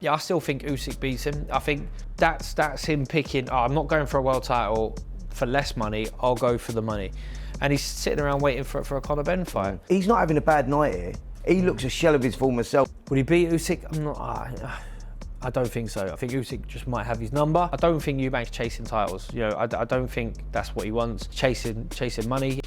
Yeah, I still think Usyk beats him. I think that's him picking, I'm not going for a world title for less money, I'll go for the money. And he's sitting around waiting for a Conor Benn fight. He's not having a bad night here. He looks a shell of his former self. Would he beat Usyk? I don't think so. I think Usyk just might have his number. I don't think Eubank's chasing titles. You know, I don't think that's what he wants. Chasing money.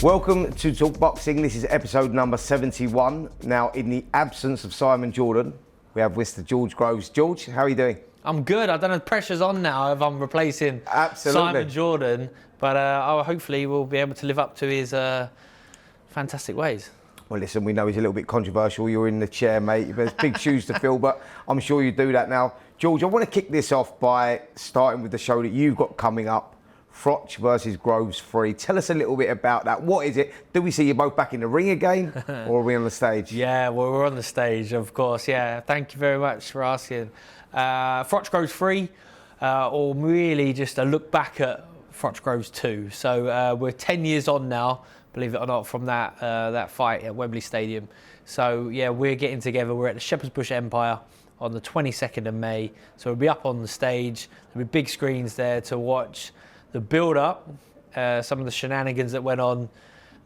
Welcome to Talk Boxing. This is episode number 71. Now, in the absence of Simon Jordan, we have Mr. George Groves. George, how are you doing? I'm good. I don't know, the pressure's on now if I'm replacing Absolutely. Simon Jordan, but hopefully we'll be able to live up to his fantastic ways. Well, listen, we know he's a little bit controversial. You're in the chair, mate. There's big shoes to fill, but I'm sure you do that now. George, I want to kick this off by starting with the show that you've got coming up, Froch versus Groves 3. Tell us a little bit about that. What is it? Do we see you both back in the ring again, or are we on the stage? Yeah, well, we're on the stage, of course. Yeah, thank you very much for asking. Froch Groves 3, or really just a look back at Froch Groves 2. So we're 10 years on now, believe it or not, from that fight at Wembley Stadium. So yeah, we're getting together. We're at the Shepherd's Bush Empire on the 22nd of May. So we'll be up on the stage. There'll be big screens there to watch the build-up, some of the shenanigans that went on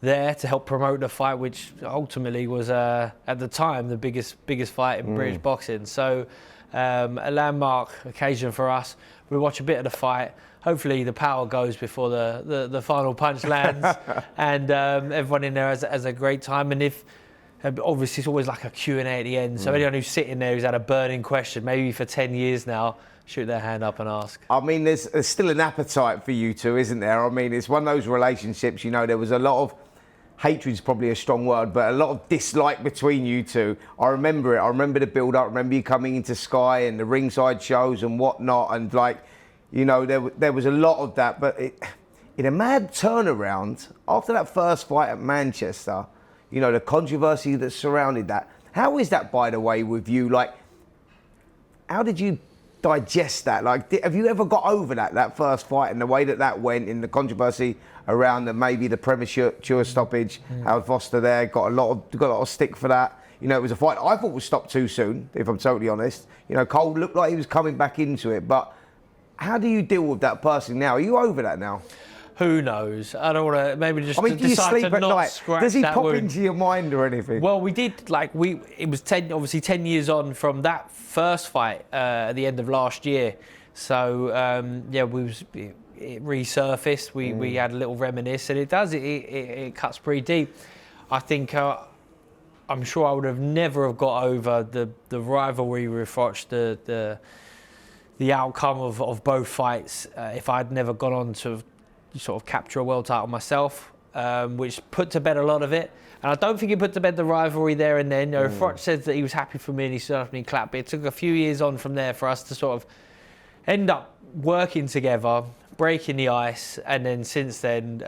there to help promote the fight, which ultimately was at the time the biggest fight in British boxing. So a landmark occasion for us. We watch a bit of the fight. Hopefully the power goes before the final punch lands, and everyone in there has a great time. And if obviously it's always like a Q&A at the end, so anyone who's sitting there who's had a burning question, maybe for 10 years now, shoot their hand up and ask. I mean, there's still an appetite for you two, isn't there? I mean, it's one of those relationships, you know, there was a lot of, hatred's probably a strong word, but a lot of dislike between you two. I remember it. I remember the build-up. I remember you coming into Sky and the ringside shows and whatnot, and like, you know, there was a lot of that. But in a mad turnaround, after that first fight at Manchester, you know, the controversy that surrounded that, how is that, by the way, with you? Like, how did you digest that? Like, have you ever got over that first fight and the way that went, in the controversy around maybe the premature stoppage? Howard Foster there got a lot of stick for that. You know, it was a fight I thought was stopped too soon, if I'm totally honest. You know, Cole looked like he was coming back into it, but how do you deal with that personally now? Are you over that now? Who knows? I don't want to maybe just do you decide sleep to at not night? scratch Does he that pop wound. into your mind or anything? Well, we did, it was obviously 10 years on from that first fight at the end of last year. So, yeah, it resurfaced. We had a little reminisce, and it cuts pretty deep. I think, I'm sure I would have never have got over the rivalry with Froch, the outcome of both fights, if I'd never gone on to sort of capture a world title myself, which put to bed a lot of it. And I don't think he put to bed the rivalry there and then. You know, Froch said that he was happy for me and he served me clap, but it took a few years on from there for us to sort of end up working together, breaking the ice, and then since then,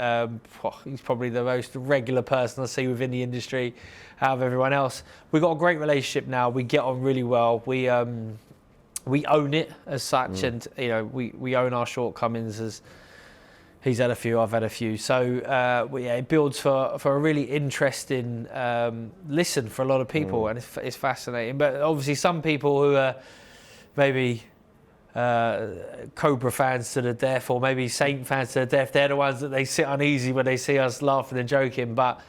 he's probably the most regular person I see within the industry out of everyone else. We've got a great relationship now. We get on really well. We own it as such, and you know, we own our shortcomings. As he's had a few, I've had a few. So yeah, it builds for a really interesting listen for a lot of people, and it's fascinating. But obviously, some people who are maybe Cobra fans to the death, or maybe Saint fans to the death, they're the ones that they sit uneasy when they see us laughing and joking. But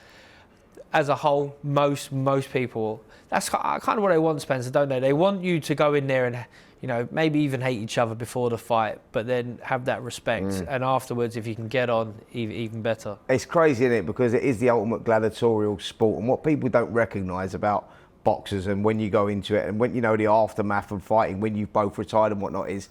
as a whole, most people, that's kind of what they want, Spencer, don't they? They want you to go in there and, you know, maybe even hate each other before the fight, but then have that respect. And afterwards, if you can get on, even better. It's crazy, isn't it? Because it is the ultimate gladiatorial sport. And what people don't recognise about boxers, and when you go into it, and when, you know, the aftermath of fighting, when you've both retired and whatnot, is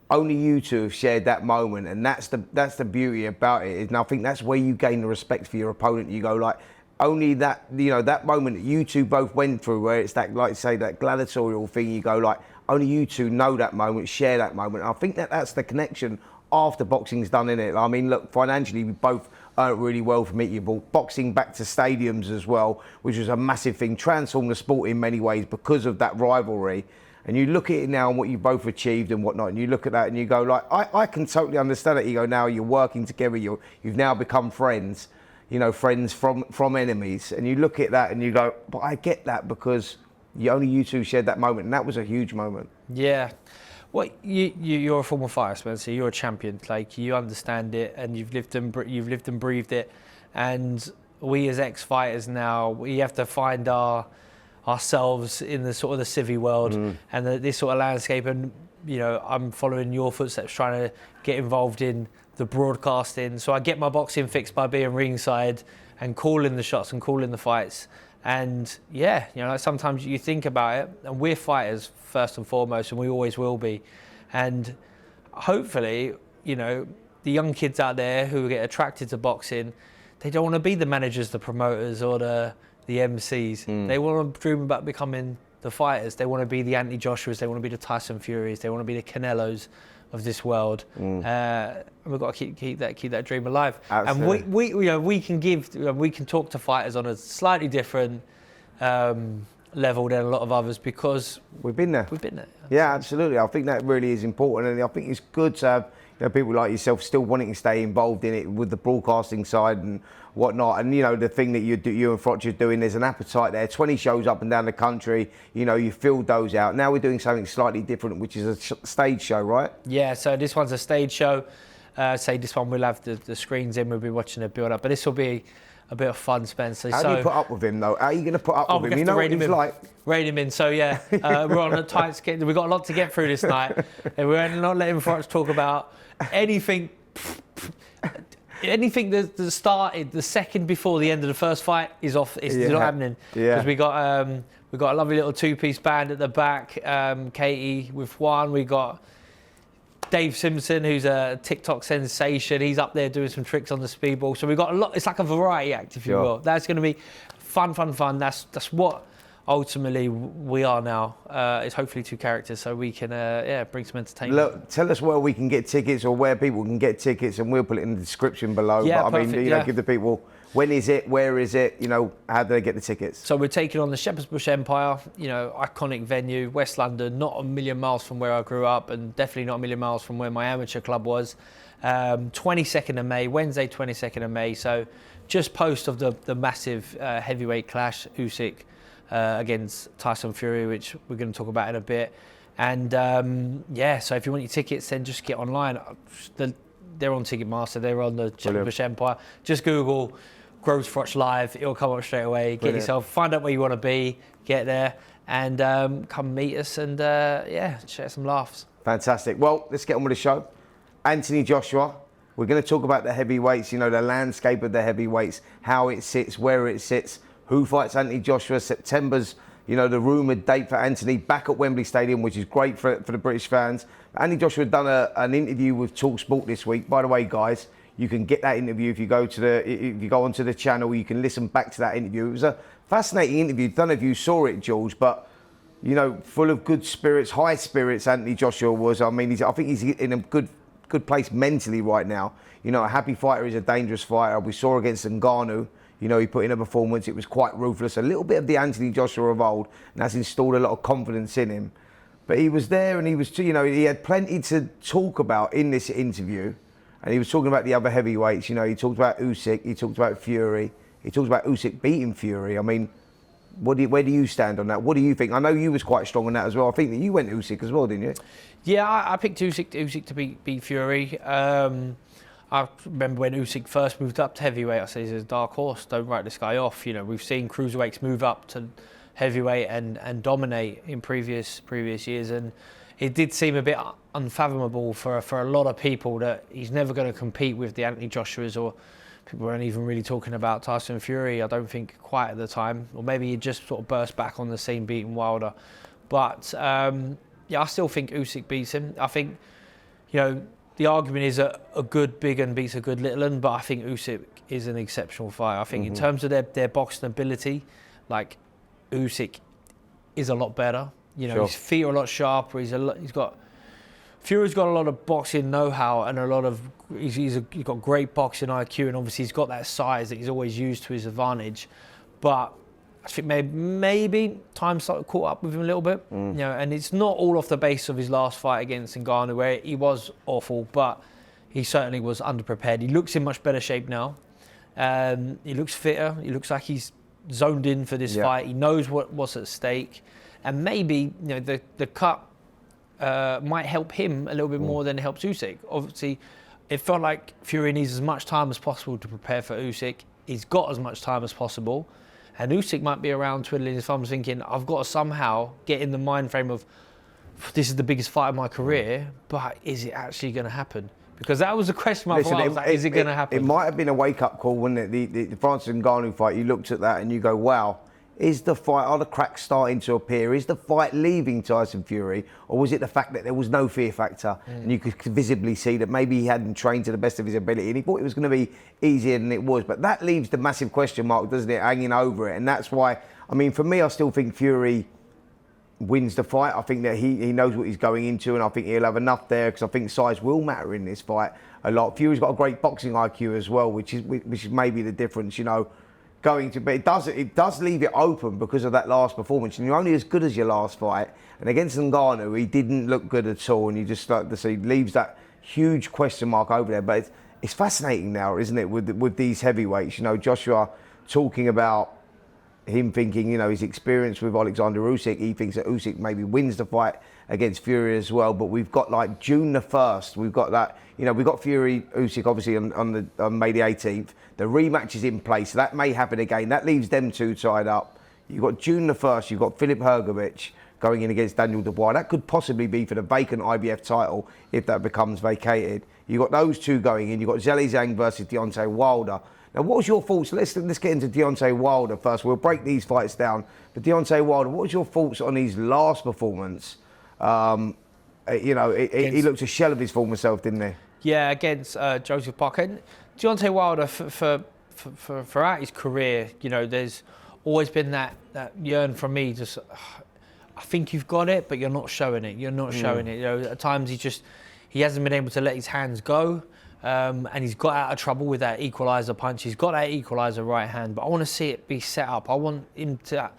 only you two have shared that moment. And that's the beauty about it. And I think that's where you gain the respect for your opponent. You go like, only that, you know, that moment that you two both went through, where it's that, like say, that gladiatorial thing, you go like, only you two know that moment, share that moment. And I think that's the connection after boxing's done, in it. I mean, look, financially, we both earned really well from it. You brought boxing back to stadiums as well, which was a massive thing, transformed the sport in many ways because of that rivalry. And you look at it now and what you both achieved and whatnot, and you look at that and you go like, I can totally understand it. You go, now you're working together, you've now become friends, you know, friends from enemies. And you look at that and you go, but I get that because you two shared that moment, and that was a huge moment. Yeah. Well, you're a former fighter, Spencer. You're a champion. Like, you understand it, and you've lived and breathed it. And we as ex-fighters now, we have to find ourselves in the sort of the civvy world and this sort of landscape. And you know, I'm following your footsteps, trying to get involved in the broadcasting. So I get my boxing fix by being ringside and calling the shots and calling the fights. And yeah, you know, like sometimes you think about it, and we're fighters first and foremost, and we always will be. And hopefully, you know, the young kids out there who get attracted to boxing, they don't want to be the managers, the promoters, or the MCs. They want to dream about becoming the fighters. They want to be the Anthony Joshuas. They want to be the Tyson Furies. They want to be the Canelos of this world. And we've got to keep that dream alive. Absolutely. And we can talk to fighters on a slightly different level than a lot of others because we've been there. Yeah, absolutely. I think that really is important, and I think it's good to have, you know, people like yourself still wanting to stay involved in it with the broadcasting side and whatnot. And you know, the thing that you and Froch are doing, there's an appetite there. 20 shows up and down the country. You know, you filled those out. Now we're doing something slightly different, which is a stage show, right? Yeah. So this one's a stage show. Say this one we'll have the screens in. We'll be watching it build up, but this will be a bit of fun, Spencer. How do you put up with him though? How are you going to put up with him? You know what he's like. Rein him in. So yeah, we're on a tight schedule. We've got a lot to get through this night, and we're not letting Froch talk about anything that started the second before the end of the first fight is off. It's not happening. Yeah. Because we got a lovely little two-piece band at the back. Katie with Juan. We got Dave Simpson, who's a TikTok sensation. He's up there doing some tricks on the speedball. So we've got a lot. It's like a variety act, if you will. That's going to be fun. That's what ultimately we are now. It's hopefully two characters, so we can bring some entertainment. Look, tell us where we can get tickets or where people can get tickets, and we'll put it in the description below. Yeah, but perfect, I mean, you know, give the people, when is it, where is it, you know, how do they get the tickets? So we're taking on the Shepherd's Bush Empire, you know, iconic venue, West London, not a million miles from where I grew up, and definitely not a million miles from where my amateur club was. 22nd of May, Wednesday, 22nd of May. So just post of the massive heavyweight clash, Usyk against Tyson Fury, which we're going to talk about in a bit. And so if you want your tickets, then just get online. They're on Ticketmaster, they're on the Shepherd's Bush Empire. Just Google Groves Froch Live, it'll come up straight away. Get yourself, find out where you want to be, get there, and come meet us and share some laughs. Fantastic. Well, let's get on with the show. Anthony Joshua, we're going to talk about the heavyweights, you know, the landscape of the heavyweights, how it sits, where it sits, who fights Anthony Joshua. September's, you know, the rumoured date for Anthony back at Wembley Stadium, which is great for the British fans. Anthony Joshua had done an interview with talkSPORT this week. By the way, guys, you can get that interview if you go onto the channel. You can listen back to that interview. It was a fascinating interview. Don't know if you saw it, Jules, but you know, full of good spirits, high spirits. Anthony Joshua was. I mean, I think he's in a good place mentally right now. You know, a happy fighter is a dangerous fighter. We saw against Ngannou. You know, he put in a performance. It was quite ruthless. A little bit of the Anthony Joshua of old, and that's installed a lot of confidence in him. But he was there, and he was, you know, he had plenty to talk about in this interview. And he was talking about the other heavyweights. You know, he talked about Usyk, he talked about Fury, he talked about Usyk beating Fury. I mean, where do you stand on that? What do you think? I know you was quite strong on that as well. I think that you went Usyk as well, didn't you? Yeah, I picked Usyk to beat Fury. I remember when Usyk first moved up to heavyweight, I said he's a dark horse, don't write this guy off. You know, we've seen cruiserweights move up to heavyweight and dominate in previous years, and it did seem a bit unfathomable for a lot of people that he's never going to compete with the Anthony Joshuas, or people weren't even really talking about Tyson Fury, I don't think, quite at the time, or maybe he just sort of burst back on the scene beating Wilder. But I still think Usyk beats him. I think, you know, the argument is a good big un beats a good little un, but I think Usyk is an exceptional fighter. I think in terms of their boxing ability, like, Usyk is a lot better. You know, his feet are a lot sharper. Fury's got a lot of boxing know-how and a lot of he's got great boxing IQ, and obviously he's got that size that he's always used to his advantage. But I think maybe time started caught up with him a little bit, you know, and it's not all off the base of his last fight against Ngannou where he was awful, but he certainly was underprepared. He looks in much better shape now. He looks fitter. He looks like he's zoned in for this fight. He knows what's at stake, and maybe, you know, the cut might help him a little bit more than it helps Usyk. Obviously, it felt like Fury needs as much time as possible to prepare for Usyk. He's got as much time as possible. And Usyk might be around twiddling his thumbs thinking, I've got to somehow get in the mind frame of, this is the biggest fight of my career, but is it actually going to happen? Because that was a question mark. Is it going to happen? It might have been a wake-up call, wouldn't it? The Francis Ngannou fight, you looked at that and you go, wow, are the cracks starting to appear? Is the fight leaving Tyson Fury? Or was it the fact that there was no fear factor and you could visibly see that maybe he hadn't trained to the best of his ability and he thought it was going to be easier than it was? But that leaves the massive question mark, doesn't it, hanging over it? And that's why, I mean, for me, I still think Fury wins the fight. I think that he knows what he's going into, and I think he'll have enough there, because I think size will matter in this fight a lot. Fury's got a great boxing IQ as well, which is maybe the difference, you know, going to. But it does leave it open because of that last performance, and you're only as good as your last fight. And against Ngannou, he didn't look good at all, and you just start to see leaves that huge question mark over there. But it's fascinating now, isn't it, with these heavyweights? You know, Joshua talking about him thinking, you know, his experience with Oleksandr Usyk, he thinks that Usyk maybe wins the fight against Fury as well. But we've got like June the 1st, we've got that, you know, we've got Fury, Usyk obviously on May the 18th. The rematch is in place, so that may happen again. That leaves them two tied up. You've got June the 1st, you've got Filip Hrgović going in against Daniel Dubois. That could possibly be for the vacant IBF title if that becomes vacated. You've got those two going in. You've got Zhilei Zhang versus Deontay Wilder. Now, what was your thoughts? Let's get into Deontay Wilder first. We'll break these fights down. But Deontay Wilder, what was your thoughts on his last performance? You know, he looked a shell of his former self, didn't he? Yeah, against Joseph Parker. And Deontay Wilder, throughout his career, you know, there's always been that yearn from me, just, I think you've got it, but you're not showing it. You're not showing it. You know, at times he hasn't been able to let his hands go. And he's got out of trouble with that equaliser punch. He's got that equaliser right hand, but I want to see it be set up. I want him to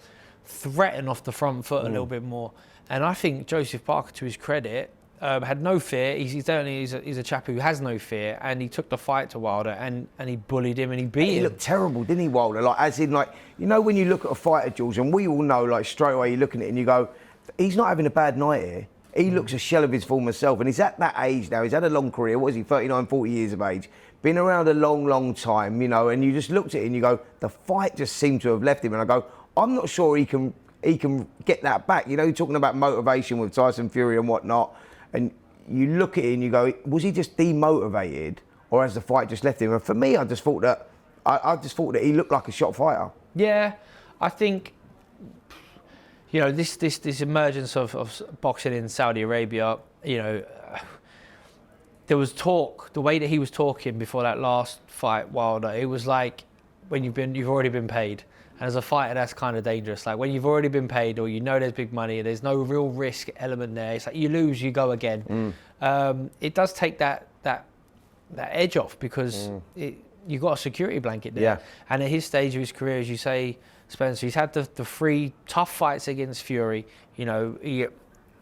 threaten off the front foot a little bit more. And I think Joseph Parker, to his credit, had no fear. He's a chap who has no fear, and he took the fight to Wilder and he bullied him and he beat him. He looked terrible, didn't he, Wilder? Like, as in, like, you know, when you look at a fighter, Jules, and we all know, like, straight away you're looking at it and you go, he's not having a bad night here. He looks a shell of his former self, and he's at that age now. He's had a long career. What is he, 39, 40 years of age? Been around a long, long time, you know, and you just looked at it and you go, the fight just seemed to have left him. And I go, I'm not sure he can get that back. You know, you're talking about motivation with Tyson Fury and whatnot, and you look at it and you go, was he just demotivated, or has the fight just left him? And for me, I just thought that he looked like a shot fighter. Yeah, I think, you know, this emergence of boxing in Saudi Arabia, you know, there was talk, the way that he was talking before that last fight, Wilder, it was like when you've already been paid. And as a fighter, that's kind of dangerous. Like when you've already been paid, or you know there's big money, there's no real risk element there. It's like you lose, you go again. It does take that edge off, because you got a security blanket there. Yeah. And at his stage of his career, as you say, Spencer, he's had the 3 tough fights against Fury. You know,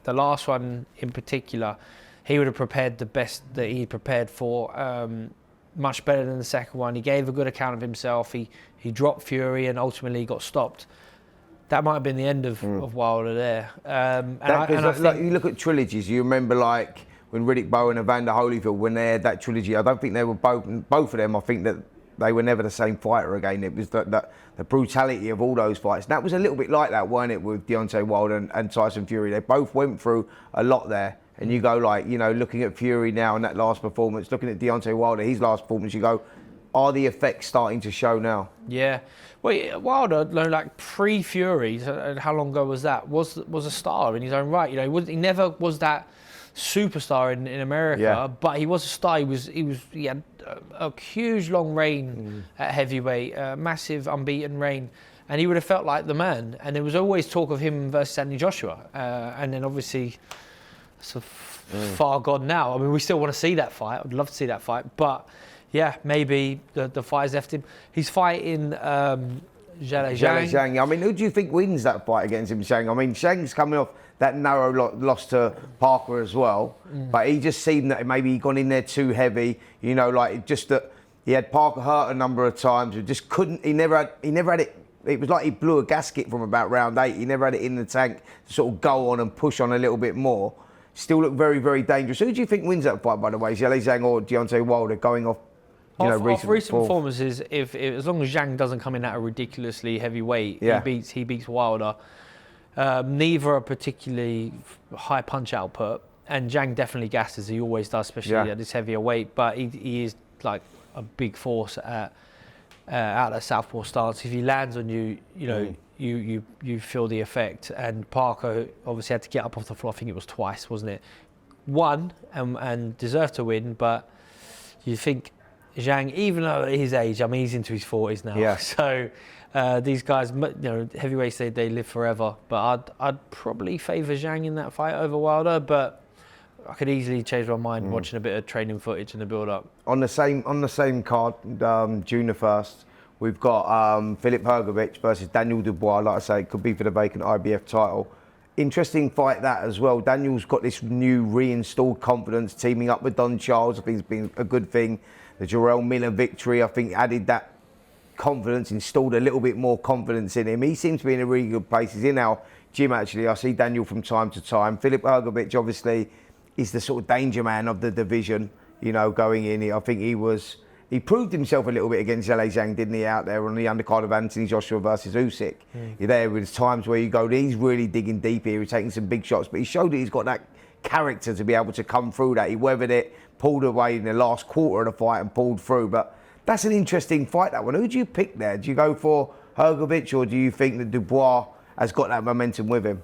the last one in particular, he would have prepared the best that he prepared for, much better than the second one. He gave a good account of himself. He dropped Fury and ultimately got stopped. That might have been the end of Wilder there. Like, you look at trilogies, you remember like when Riddick Bowe and Evander Holyfield, when they had that trilogy, I don't think they were both of them, I think that they were never the same fighter again. It was the brutality of all those fights. And that was a little bit like that, weren't it, with Deontay Wilder and Tyson Fury? They both went through a lot there. And you go like, you know, looking at Fury now and that last performance, looking at Deontay Wilder, his last performance, you go, are the effects starting to show now? Yeah. Well, Wilder, like pre-Fury, how long ago was that? Was a star in his own right. You know, he never was that superstar in America, but he was a star. He had a huge long reign at heavyweight, massive unbeaten reign, and he would have felt like the man. And there was always talk of him versus Anthony Joshua, and then obviously it's far gone now. I mean, we still want to see that fight. I'd love to see that fight, but yeah, maybe the fight's left him. He's fighting Zhang. I mean, who do you think wins that fight against him, Zhang? I mean, Zhang's coming off that narrow loss to Parker as well, but he just seemed that maybe he gone in there too heavy. You know, like just that he had Parker hurt a number of times. He just couldn't. He never had it. It was like he blew a gasket from about round 8. He never had it in the tank to sort of go on and push on a little bit more. Still looked very, very dangerous. Who do you think wins that fight, by the way? Zhang or Deontay Wilder going off? Off recent performances, if as long as Zhang doesn't come in at a ridiculously heavy weight, he beats Wilder. Neither are particularly high punch output, and Zhang definitely gasses. He always does, especially at this heavier weight. But he is like a big force out of that southpaw stance. If he lands on you, you feel the effect. And Parker obviously had to get up off the floor. I think it was twice, wasn't it? Won and deserved to win, but you think Zhang, even though at his age, I mean, he's into his 40s now. Yeah. So these guys, heavyweights, they live forever. But I'd probably favour Zhang in that fight over Wilder. But I could easily change my mind watching a bit of training footage in the build-up. On the same card, June the 1st, we've got Filip Hrgović versus Daniel Dubois. Like I say, it could be for the vacant IBF title. Interesting fight that as well. Daniel's got this new reinstalled confidence, teaming up with Don Charles. I think it's been a good thing. The Jarrell Miller victory, I think, added that confidence, installed a little bit more confidence in him. He seems to be in a really good place. He's in our gym, actually. I see Daniel from time to time. Filip Hrgović, obviously, is the sort of danger man of the division, going in. I think he proved himself a little bit against Zhang, didn't he, out there on the undercard of Anthony Joshua versus Usyk. You're there with times where you go, he's really digging deep here, he's taking some big shots, but he showed that he's got that character to be able to come through that. He weathered it, pulled away in the last quarter of the fight and pulled through. But that's an interesting fight, that one. Who do you pick there? Do you go for Hrgović, or do you think that Dubois has got that momentum with him?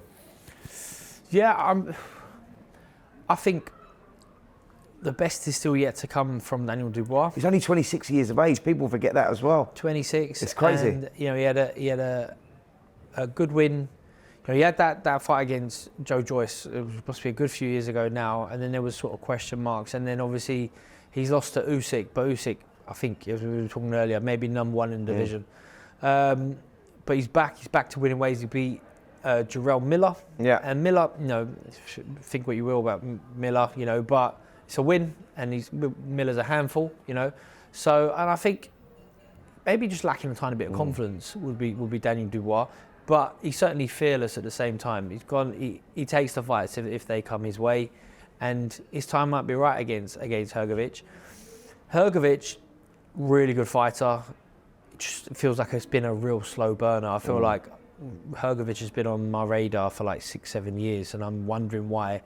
Yeah, I think the best is still yet to come from Daniel Dubois. He's only 26 years of age. People forget that as well. 26. It's crazy. And, he had a good win. He had that fight against Joyce. It was supposed to be a good few years ago now, and then there was sort of question marks. And then obviously he's lost to Usyk, but Usyk, I think, as we were talking earlier, maybe #1 in the division. But he's back. He's back to winning ways. He beat Jarrell Miller. Yeah. And Miller, think what you will about Miller, but it's a win, and Miller's a handful, So, and I think maybe just lacking a tiny bit of confidence would be Daniel Dubois, but he's certainly fearless at the same time. He takes the fights if they come his way, and his time might be right against Hrgović. Hrgović, really good fighter. It just feels like it's been a real slow burner. I feel like Hrgović has been on my radar for like 6-7 years, and I'm wondering why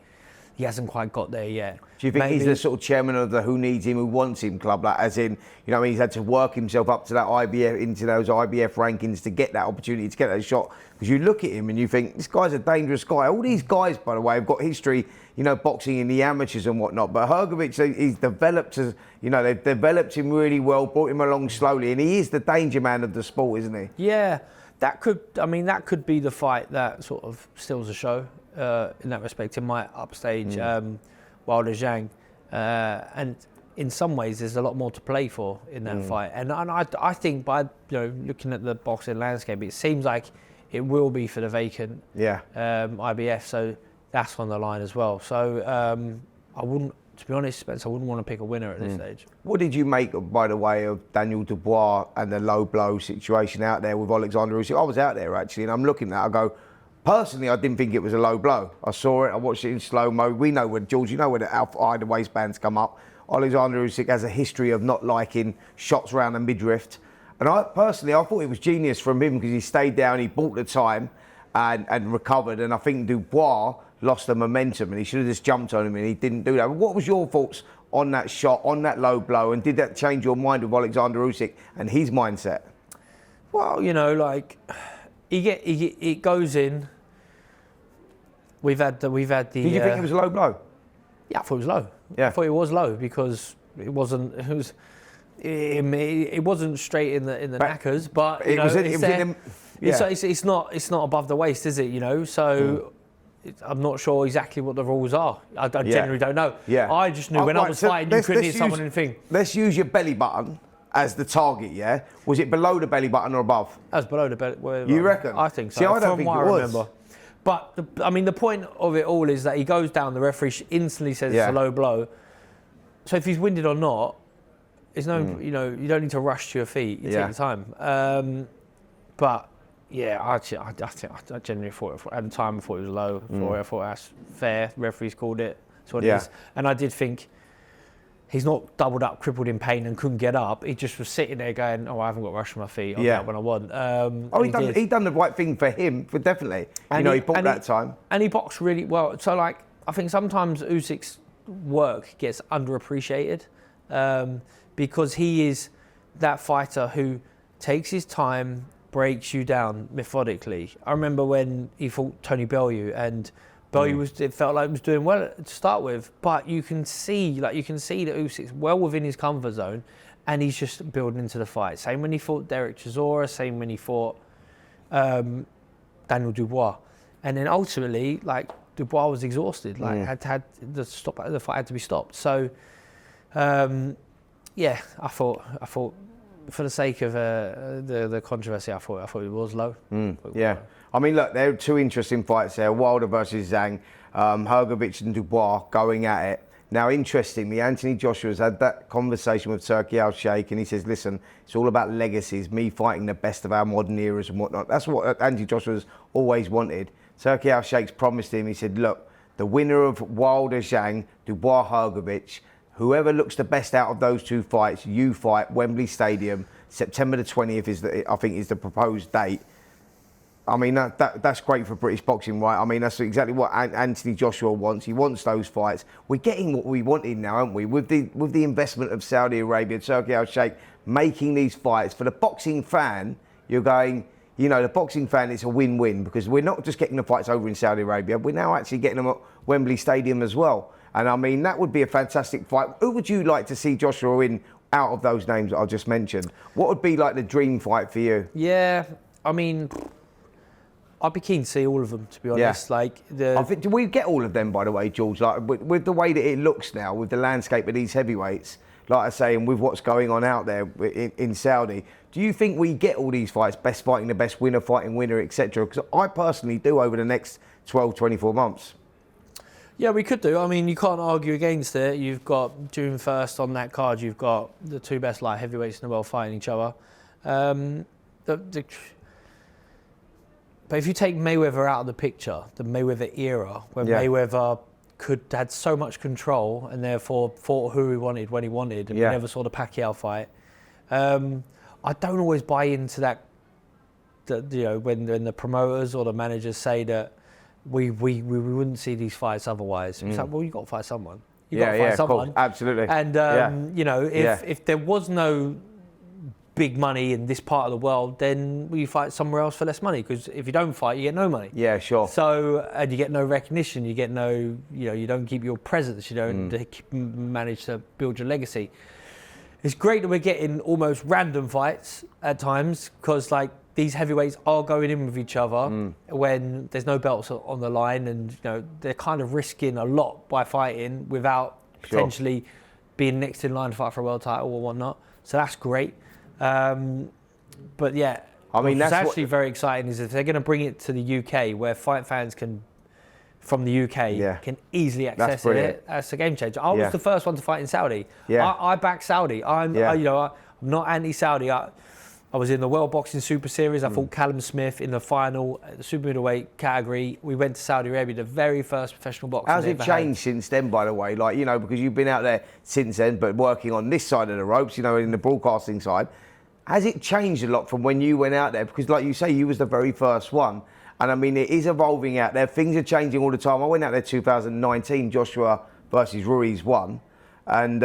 he hasn't quite got there yet. Do you think he's the sort of chairman of the who needs him, who wants him club? Like, as in, he's had to work himself up to that into those IBF rankings to get that opportunity, to get that shot. Because you look at him and you think, this guy's a dangerous guy. All these guys, by the way, have got history, boxing in the amateurs and whatnot. But Hrgović, he's developed they've developed him really well, brought him along slowly, and he is the danger man of the sport, isn't he? Yeah, that could be the fight that sort of steals the show. In that respect, it might upstage Wilder Zhang, and in some ways there's a lot more to play for in that fight. And I think by looking at the boxing landscape, it seems like it will be for the vacant IBF. So that's on the line as well. So I wouldn't, to be honest, Spence, I wouldn't want to pick a winner at this stage. What did you make, by the way, of Daniel Dubois and the low blow situation out there with Oleksandr Usyk? I was out there actually, and I'm looking at it, I go, personally, I didn't think it was a low blow. I saw it, I watched it in slow-mo. We know when, George, where the high the waistbands come up. Oleksandr Usyk has a history of not liking shots around the midriff. And I thought it was genius from him, because he stayed down, he bought the time and recovered. And I think Dubois lost the momentum, and he should have just jumped on him, and he didn't do that. But what was your thoughts on that shot, on that low blow, and did that change your mind with Oleksandr Usyk and his mindset? Well, it goes in. We've had the. Did you think it was a low blow? Yeah, I thought it was low. Yeah. I thought it was low because it wasn't. It wasn't straight in the knackers, but it's not above the waist, is it? So I'm not sure exactly what the rules are. I generally don't know. Yeah. I just knew when I was fighting, you couldn't hit someone in the thing. Let's use your belly button as the target, yeah? Was it below the belly button or above? That was below the belly. You reckon? I think so. See, I don't from think what it I was. remember. But I mean, the point of it all is that he goes down. The referee instantly says it's a low blow. So if he's winded or not, there's no, you know, you don't need to rush to your feet. You take your time. But yeah, I genuinely thought at the time I thought it was low. I thought that's fair. Referees called it. That's what it is. And I did think he's not doubled up, crippled in pain, and couldn't get up. He just was sitting there going, "Oh, I haven't got to rush to my feet. I'll get up when I want." He done the right thing for him, for definitely. And he bought that time. And he boxed really well. So like, I think sometimes Usyk's work gets underappreciated because he is that fighter who takes his time, breaks you down methodically. I remember when he fought Tony Bellew, and Bellew it felt like he was doing well to start with, but you can see that Usyk's well within his comfort zone, and he's just building into the fight. Same when he fought Derek Chisora, same when he fought Daniel Dubois, and then ultimately, like, Dubois was exhausted, like had the fight had to be stopped. So yeah, I thought for the sake of the controversy, I thought it was low. Yeah, I mean, look, there are two interesting fights there: Wilder versus Zhang, Hrgovic and Dubois going at it. Now, interestingly, Anthony Joshua's had that conversation with Turki Al-Sheikh, and he says, "Listen, it's all about legacies, me fighting the best of our modern eras and whatnot." That's what Anthony Joshua's always wanted. Turki Al-Sheikh's promised him. He said, "Look, the winner of Wilder Zhang, Dubois Hrgovic, whoever looks the best out of those two fights, you fight Wembley Stadium. September the 20th is the proposed date." I mean, that's great for British boxing, right? I mean, that's exactly what Anthony Joshua wants. He wants those fights. We're getting what we wanted now, aren't we? With the investment of Saudi Arabia, Turki Al-Sheikh making these fights. For the boxing fan, you're going, you know, the boxing fan, it's a win-win, because we're not just getting the fights over in Saudi Arabia, we're now actually getting them at Wembley Stadium as well. And I mean, that would be a fantastic fight. Who would you like to see Joshua in out of those names that I just mentioned? What would be like the dream fight for you? Yeah, I mean, I'd be keen to see all of them, to be honest. Yeah. Like I think, do we get all of them, by the way, George? Like with the way that it looks now, with the landscape of these heavyweights, like I say, and with what's going on out there in Saudi, do you think we get all these fights, best fighting the best, winner fighting winner, etc.? Because I personally do over the next 12, 24 months. Yeah, we could do. I mean, you can't argue against it. You've got June 1st on that card. You've got the two best light heavyweights in the world fighting each other. But if you take Mayweather out of the picture, the Mayweather era, when Mayweather had so much control and therefore fought who he wanted when he wanted, and we never saw the Pacquiao fight. I don't always buy into that. That, you know, when the promoters or the managers say that we wouldn't see these fights otherwise. It's like, well, you got to fight someone. You got to fight someone. Cool. Absolutely. And you know, if there was no big money in this part of the world, then you fight somewhere else for less money, because if you don't fight, you get no money. Yeah, sure. So, and you get no recognition, you get no, you know, you don't keep your presence, you don't manage to build your legacy. It's great that we're getting almost random fights at times, because like these heavyweights are going in with each other when there's no belts on the line, and you know, they're kind of risking a lot by fighting without potentially being next in line to fight for a world title or whatnot. So that's great. But yeah, I mean, what's actually very exciting is if they're going to bring it to the UK, where fight fans from the UK can easily access it. That's a game changer. I was the first one to fight in Saudi. I back Saudi. I'm not anti-Saudi. I was in the World Boxing Super Series. I fought Callum Smith in the final, the super middleweight category. We went to Saudi Arabia, the very first professional boxing. How's it changed since then, by the way? Like, you know, because you've been out there since then, but working on this side of the ropes, you know, in the broadcasting side. Has it changed a lot from when you went out there? Because like you say, you was the very first one. And I mean, it is evolving out there. Things are changing all the time. I went out there 2019, Joshua versus Ruiz 1. And,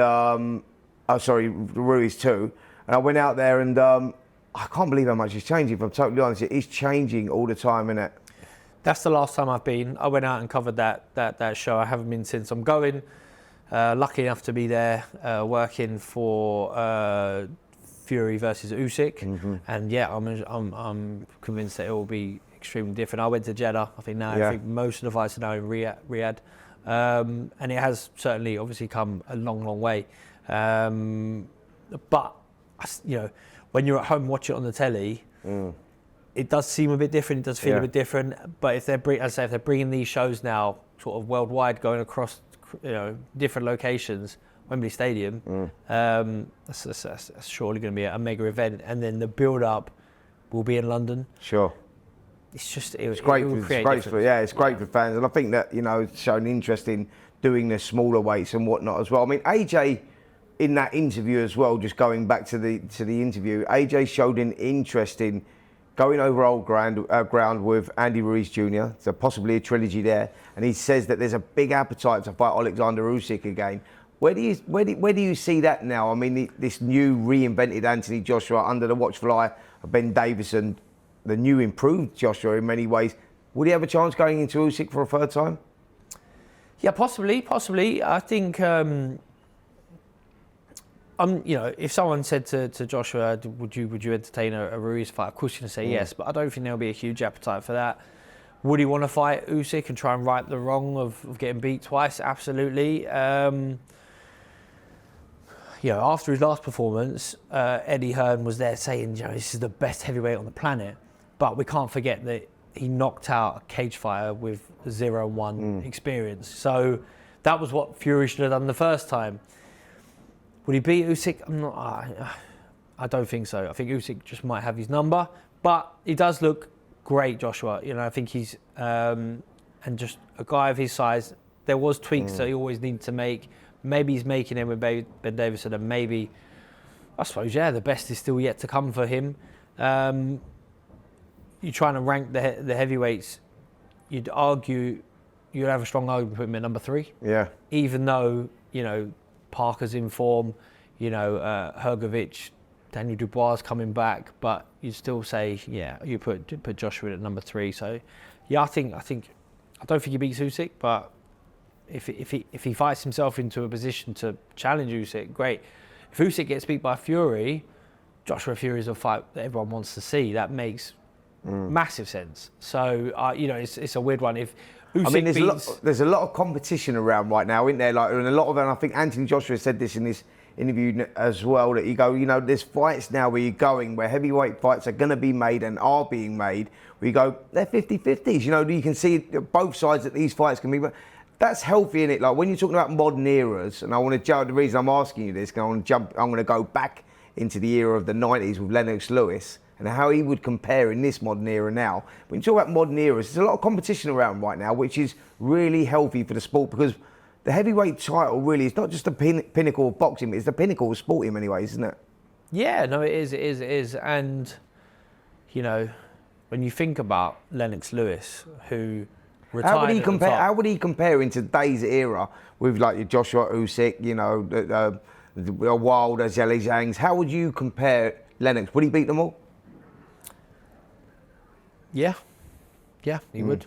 Ruiz 2. And I went out there and I can't believe how much it's changing, if I'm totally honest. It is changing all the time, isn't it? That's the last time I've been. I went out and covered that show. I haven't been since. I'm going. Lucky enough to be there, working for Fury versus Usyk, and yeah, I'm convinced that it will be extremely different. I went to Jeddah. I think now I think most of the fights are now in Riyadh, and it has certainly obviously come a long way. But you know, when you're at home watching it on the telly, it does seem a bit different. It does feel a bit different. But if they're, as I say, if they're bringing these shows now, sort of worldwide, going across, you know, different locations, Wembley Stadium, that's surely going to be a mega event. And then the build-up will be in London. Sure. It's just it's great for fans, and I think that, you know, it's shown interest in doing the smaller weights and whatnot as well. I mean, AJ in that interview as well, just going back to the interview, AJ showed an interest in going over old ground with Andy Ruiz Jr. So possibly a trilogy there, and he says that there's a big appetite to fight Oleksandr Usyk again. Where do you see that now? I mean, this new reinvented Anthony Joshua under the watchful eye of Ben Davison, the new improved Joshua in many ways. Would he have a chance going into Usyk for a third time? Yeah, possibly. I think, you know, if someone said to Joshua, would you entertain a Ruiz fight? Of course you're going to say yes, but I don't think there'll be a huge appetite for that. Would he want to fight Usyk and try and right the wrong of getting beat twice? Absolutely. You know, after his last performance, Eddie Hearn was there saying, you know, this is the best heavyweight on the planet. But we can't forget that he knocked out a cage fighter with 0-1 experience. So that was what Fury should have done the first time. Would he beat Usyk? I don't think so. I think Usyk just might have his number. But he does look great, Joshua. You know, I think he's, and just a guy of his size, there was tweaks that he always needed to make. Maybe he's making it with Ben Davison, and maybe, I suppose, the best is still yet to come for him. You're trying to rank the heavyweights, you'd argue you'd have a strong argument to put him at number 3. Yeah. Even though, you know, Parker's in form, you know, Hrgovic, Daniel Dubois coming back, but you'd still say, you put Joshua at number 3. So, I don't think he beats Usyk, but if he fights himself into a position to challenge Usyk, great. If Usyk gets beat by Fury, Joshua Fury is a fight that everyone wants to see. That makes massive sense. So, you know, it's a weird one. If Usyk there's a lot of competition around right now, isn't there? Like, and a lot of, and I think Anthony Joshua said this in this interview as well, that you go, you know, there's fights now where you're going, where heavyweight fights are going to be made and are being made, where you go, they're 50-50s. You know, you can see both sides that these fights can be. That's healthy, isn't it? Like, when you're talking about modern eras, and I want to jump, the reason I'm asking you this, I'm going to go back into the era of the 90s with Lennox Lewis and how he would compare in this modern era now. When you talk about modern eras, there's a lot of competition around right now, which is really healthy for the sport, because the heavyweight title really is not just the pinnacle of boxing, it's the pinnacle of sport in many ways, isn't it? Yeah, no, it is. And, you know, when you think about Lennox Lewis, who retired how would he compare in today's era with, like, your Joshua Usyk, you know, the Wilder, Zhang Zhangs? How would you compare Lennox? Would he beat them all? Yeah, he would.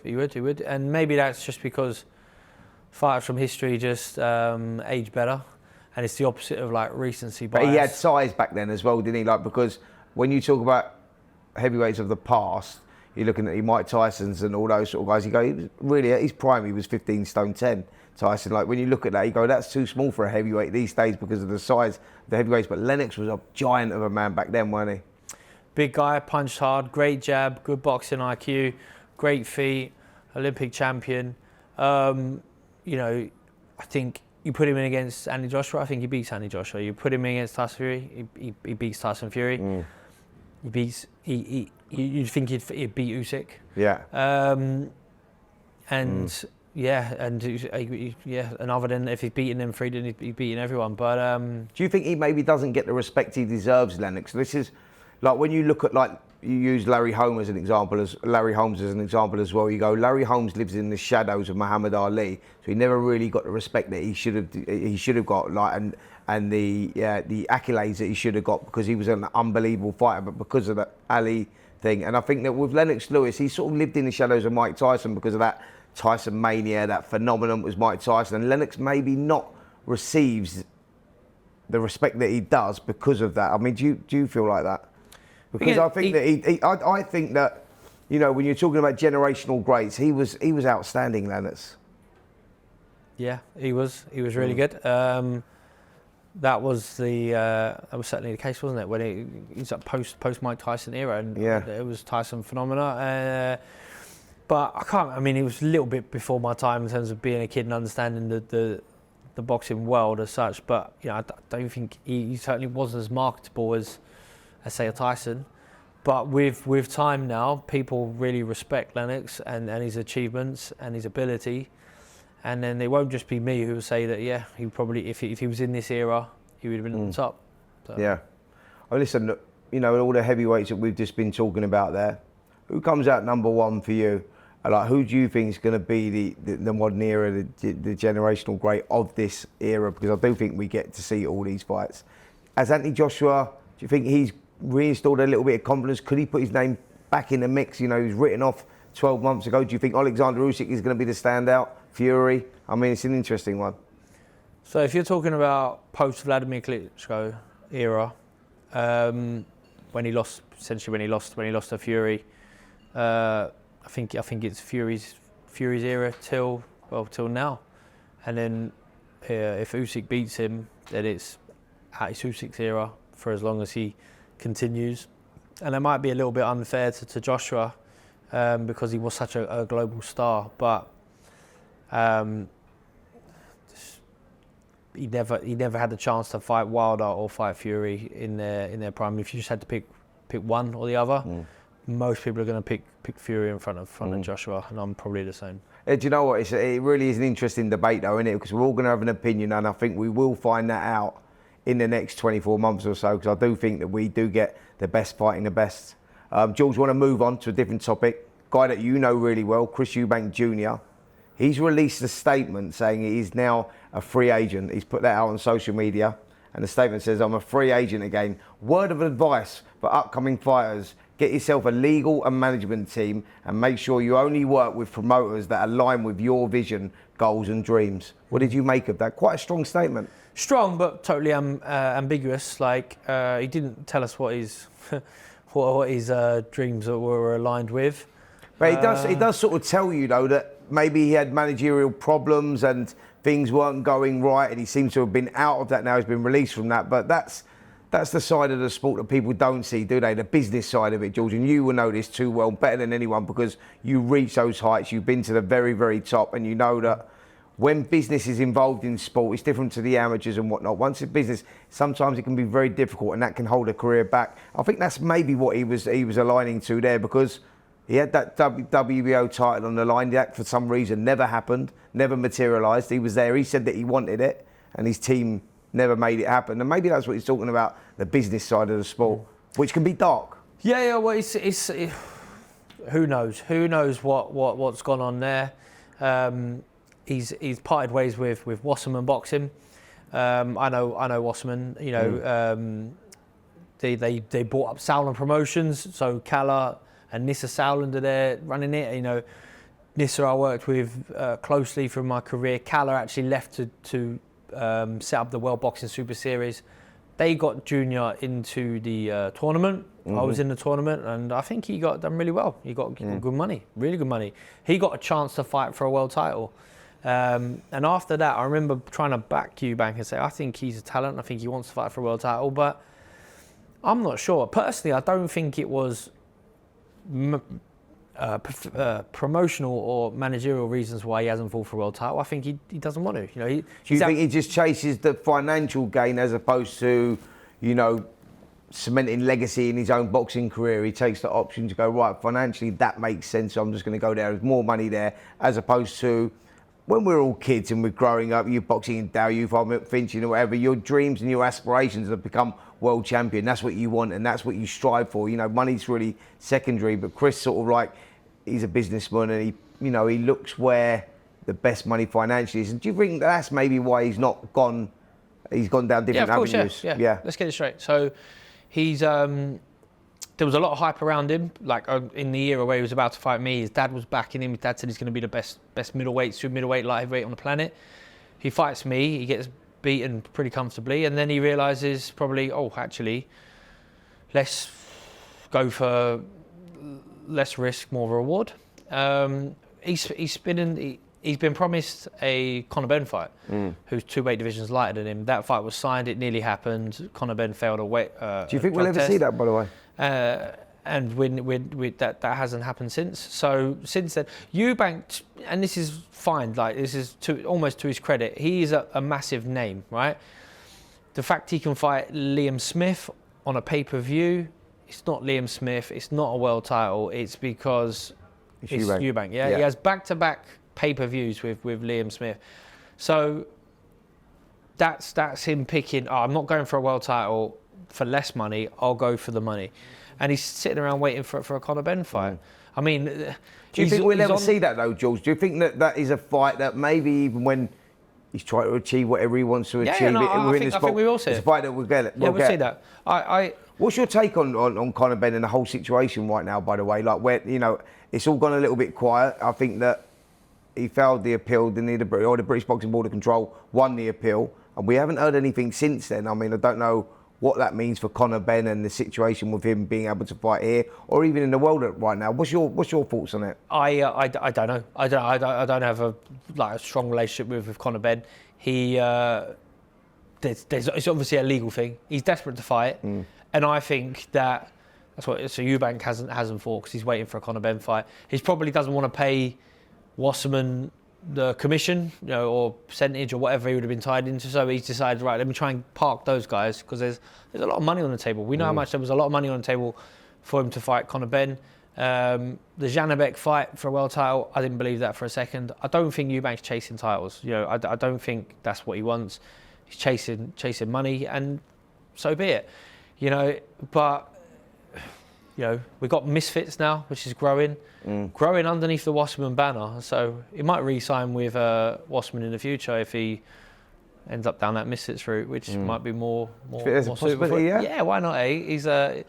And maybe that's just because fighters from history just age better, and it's the opposite of, like, recency bias. But he had size back then as well, didn't he? Like, because when you talk about heavyweights of the past, you're looking at Mike Tyson's and all those sort of guys. You go, he was really at his prime, he was 15 stone 10. Tyson, like, when you look at that, you go, that's too small for a heavyweight these days because of the size of the heavyweights. But Lennox was a giant of a man back then, wasn't he? Big guy, punched hard, great jab, good boxing IQ, great feet, Olympic champion. You know, I think you put him in against Andy Joshua, I think he beats Andy Joshua. You put him in against Tyson Fury, he beats Tyson Fury. You'd think he'd beat Usyk. Yeah. And other than if he's beaten them 3, then he's beaten everyone. But do you think he maybe doesn't get the respect he deserves, Lennox? This is like, when you look at, like, you use Larry Holmes as an example, as well. You go, Larry Holmes lives in the shadows of Muhammad Ali, so he never really got the respect that he should have got, like, and the accolades that he should have got, because he was an unbelievable fighter, but because of the Ali thing. And I think that with Lennox Lewis, he sort of lived in the shadows of Mike Tyson because of that Tyson mania, that phenomenon was Mike Tyson, and Lennox maybe not receives the respect that he does because of that. I mean, do you feel like that? Because I think I think that, you know, when you're talking about generational greats, he was outstanding, Lennox. Yeah, he was really good. that was certainly the case, wasn't it? When he's at post Mike Tyson era, and it was Tyson phenomena. But I mean, it was a little bit before my time in terms of being a kid and understanding the boxing world as such. But I don't think he certainly wasn't as marketable as say a Tyson. But with time now, people really respect Lennox and his achievements and his ability. And then it won't just be me who will say that, he probably, if he was in this era, he would have been at the top. So. Yeah. Oh, listen, all the heavyweights that we've just been talking about there, who comes out number one for you? Like, who do you think is going to be the modern era, the generational great of this era? Because I do think we get to see all these fights. As Anthony Joshua, do you think he's reinstalled a little bit of confidence? Could he put his name back in the mix? He was written off 12 months ago. Do you think Oleksandr Usyk is going to be the standout? Fury? I mean, it's an interesting one. So if you're talking about post-Vladimir Klitschko era, when he lost to Fury, I think it's Fury's era till now. And then if Usyk beats him, then it's Usyk's era for as long as he continues. And it might be a little bit unfair to Joshua because he was such a global star, but he never had the chance to fight Wilder or fight Fury in their prime. If you just had to pick one or the other, most people are going to pick Fury in front of Joshua, and I'm probably the same. Do you know what? It really is an interesting debate, though, isn't it? Because we're all going to have an opinion, and I think we will find that out in the next 24 months or so. Because I do think that we do get the best fighting the best. George, want to move on to a different topic? Guy that you know really well, Chris Eubank Jr. He's released a statement saying he is now a free agent. He's put that out on social media, and the statement says, "I'm a free agent again. Word of advice for upcoming fighters: get yourself a legal and management team, and make sure you only work with promoters that align with your vision, goals, and dreams." What did you make of that? Quite a strong statement. Strong, but totally ambiguous. Like he didn't tell us what his what his dreams were aligned with. But it does sort of tell you, though, that maybe he had managerial problems and things weren't going right, and he seems to have been out of that now. He's been released from that. But that's the side of the sport that people don't see, do they? The business side of it, George. And you will know this too well, better than anyone, because you reach those heights. You've been to the very, very top, and you know that when business is involved in sport, it's different to the amateurs and whatnot. Once it's business, sometimes it can be very difficult, and that can hold a career back. I think that's maybe what he was aligning to there, because he had that WBO title on the line. That, for some reason, never happened, never materialised. He was there. He said that he wanted it, and his team never made it happen. And maybe that's what he's talking about, the business side of the sport, which can be dark. Yeah. Well, it's who knows? Who knows what's gone on there? He's parted ways with Wasserman Boxing. I know Wasserman. They bought up Sauerland Promotions, so Kalla and Nissa Sauerland are there running it. Nissa I worked with closely through my career. Kalla actually left to set up the World Boxing Super Series. They got Junior into the tournament. I was in the tournament, and I think he got done really well. He got good money, really good money. He got a chance to fight for a world title. And after that, I remember trying to back Eubank and say, I think he's a talent. I think he wants to fight for a world title, but I'm not sure. Personally, I don't think it was promotional or managerial reasons why he hasn't fought for a world title. I think he doesn't want to. Do you think he just chases the financial gain as opposed to, cementing legacy in his own boxing career? He takes the option to go, right, financially that makes sense, so I'm just going to go there. There's more money there, as opposed to when we're all kids and we're growing up, you're boxing in Dow, you fight Finch, whatever, your dreams and your aspirations have become world champion. That's what you want and that's what you strive for. Money's really secondary, but Chris sort of he's a businessman, and he looks where the best money financially is. And do you think that's maybe why he's not gone? He's gone down different avenues. Yeah. Let's get it straight. So he's there was a lot of hype around him, like in the era where he was about to fight me. His dad was backing him. His dad said he's going to be the best middleweight, super middleweight, light heavyweight on the planet. He fights me. He gets beaten pretty comfortably, and then he realizes probably, actually, let's go for less risk, more reward. He's spinning. he's been promised a Conor Benn fight, who's 2 weight divisions lighter than him. That fight was signed, it nearly happened. Conor Benn failed a weight. Do you think we'll ever see that, by the way? And that hasn't happened since. So since then, Eubank, and this is fine. Like this is almost to his credit. He is a massive name, right? The fact he can fight Liam Smith on a pay-per-view, it's not Liam Smith. It's not a world title. It's because it's Eubank. Yeah, he has back-to-back pay-per-views with Liam Smith. So that's him picking. Oh, I'm not going for a world title for less money. I'll go for the money. And he's sitting around waiting for a Conor Benn fight. I mean, do you think we'll ever see that though, Jules? Do you think that is a fight that maybe even when he's trying to achieve whatever he wants to achieve, I think we will see it. It's a fight that we'll get. We'll see that. What's your take on Conor Benn and the whole situation right now? By the way, like where it's all gone a little bit quiet. I think that he failed the appeal. The British Boxing Board of Control won the appeal, and we haven't heard anything since then. I mean, I don't know what that means for Conor Benn and the situation with him being able to fight here or even in the world right now. What's your thoughts on it? I don't know. I don't have a strong relationship with Conor Benn. He it's obviously a legal thing. He's desperate to fight, and I think that's what Eubank hasn't fought because he's waiting for a Conor Benn fight. He probably doesn't want to pay Wasserman the commission, or percentage or whatever he would have been tied into. So he's decided, right, let me try and park those guys because there's a lot of money on the table. We know how much there was a lot of money on the table for him to fight Conor Benn. The Janabek fight for a world title, I didn't believe that for a second. I don't think Eubank's chasing titles. I don't think that's what he wants. He's chasing money, and so be it. But we've got Misfits now, which is growing underneath the Wasserman banner. So he might re-sign with Wasserman in the future if he ends up down that Misfits route, which might be more There's a possibility, yeah, why not? He's a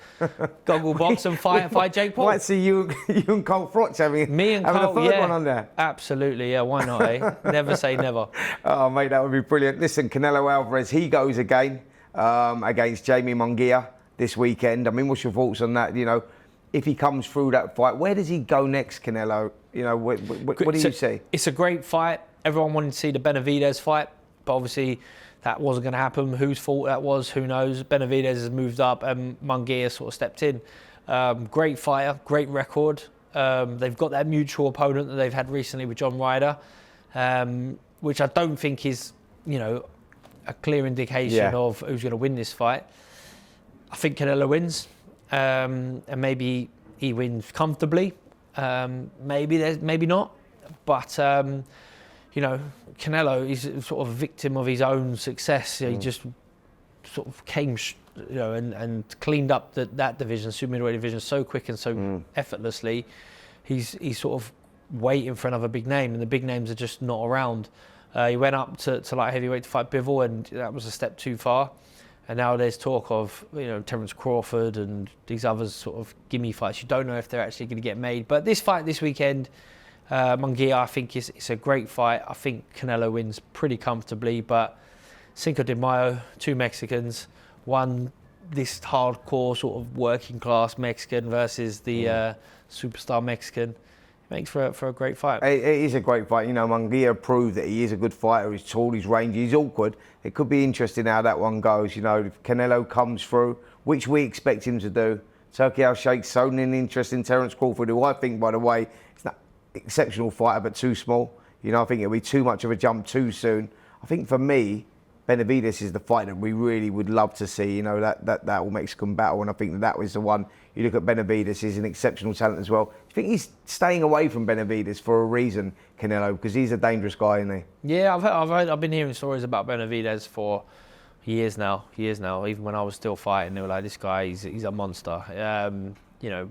goggle box and fight Jake Paul. Might see you and Cole Froch having a third one on there. Absolutely, yeah, why not? Never say never. Oh mate, that would be brilliant. Listen, Canelo Alvarez, he goes again against Jamie Munguia this weekend. I mean, what's your thoughts on that? If he comes through that fight, where does he go next, Canelo? What do you see? It's a great fight. Everyone wanted to see the Benavidez fight, but obviously that wasn't going to happen. Whose fault that was, who knows? Benavidez has moved up and Munguia sort of stepped in. Great fighter, great record. They've got that mutual opponent that they've had recently with John Ryder, which I don't think is, a clear indication of who's going to win this fight. I think Canelo wins, and maybe he wins comfortably. Maybe not, but Canelo is sort of a victim of his own success. He just sort of came, and cleaned up that division, super middleweight division, so quick and so effortlessly. He's sort of waiting for another big name, and the big names are just not around. He went up to light heavyweight to fight Bivol, and that was a step too far. And now there's talk of, Terence Crawford and these other sort of gimme fights. You don't know if they're actually going to get made. But this fight this weekend, Munguia, I think it's a great fight. I think Canelo wins pretty comfortably. But Cinco de Mayo, 2 Mexicans, one this hardcore sort of working class Mexican versus the superstar Mexican. Makes for a great fight. It is a great fight. Munguia proved that he is a good fighter. He's tall, he's rangy, he's awkward. It could be interesting how that one goes. If Canelo comes through, which we expect him to do. Turkey Al-Sheikh's shown an interest in Terence Crawford, who I think, by the way, is not an exceptional fighter, but too small. I think it'll be too much of a jump too soon. I think for me, Benavidez is the fight that we really would love to see. That all Mexican battle, and I think that was the one. You look at Benavidez, he's an exceptional talent as well. I think he's staying away from Benavidez for a reason, Canelo, because he's a dangerous guy, isn't he? Yeah, I've been hearing stories about Benavidez for years now. Even when I was still fighting, they were like, this guy, he's a monster.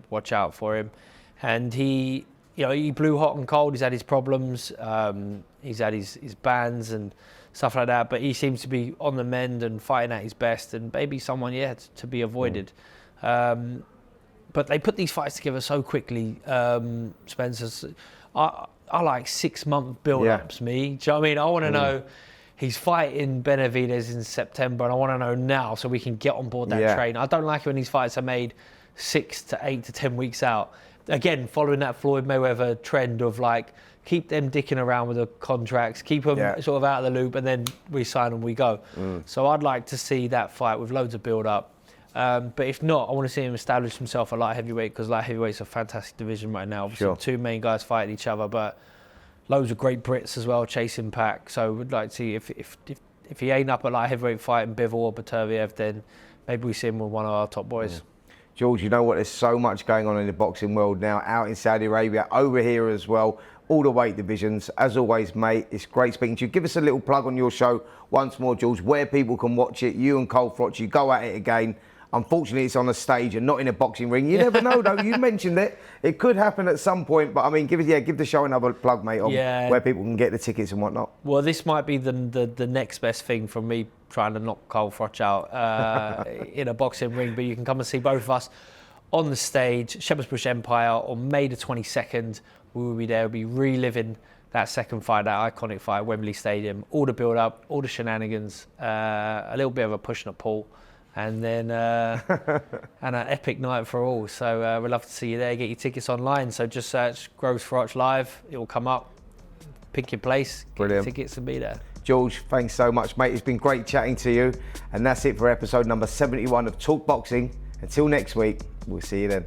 Watch out for him. And he blew hot and cold. He's had his problems. He's had his bans and stuff like that. But he seems to be on the mend and fighting at his best. And maybe someone, to be avoided. But they put these fights together so quickly, Spencer. I like 6-month build-ups, me. Do you know what I mean? I want to know he's fighting Benavidez in September, and I want to know now so we can get on board that train. I don't like it when these fights are made 6 to 8 to 10 weeks out. again, following that Floyd Mayweather trend of like, keep them dicking around with the contracts, keep them sort of out of the loop, and then we sign and we go. So I'd like to see that fight with loads of build-up. But if not, I want to see him establish himself at light heavyweight, because light heavyweight's a fantastic division right now. Obviously, the two main guys fighting each other, but loads of great Brits as well chasing Pac. So we'd like to see if he ain't up at light heavyweight fighting Bivol or Beterbiev, then maybe we see him with one of our top boys. George, you know what? There's so much going on in the boxing world now, out in Saudi Arabia, over here as well, all the weight divisions. As always, mate, it's great speaking to you. Give us a little plug on your show once more, George, where people can watch it. You and Cole Froch, you go at it again. Unfortunately, it's on a stage and not in a boxing ring. You never know, though. You mentioned it. It could happen at some point. But, I mean, give the show another plug, mate, on where people can get the tickets and whatnot. Well, this might be the next best thing from me trying to knock Cole Froch out in a boxing ring. But you can come and see both of us on the stage, Shepherd's Bush Empire, on May the 22nd. We will be there. We'll be reliving that second fight, that iconic fight at Wembley Stadium. All the build-up, all the shenanigans, a little bit of a push and a pull. And then and an epic night for all. So we'd love to see you there. Get your tickets online. So just search Groves Froch Live. It will come up. Pick your place. Brilliant. Get your tickets and be there. George, thanks so much, mate. It's been great chatting to you. And that's it for episode number 71 of Talk Boxing. Until next week, we'll see you then.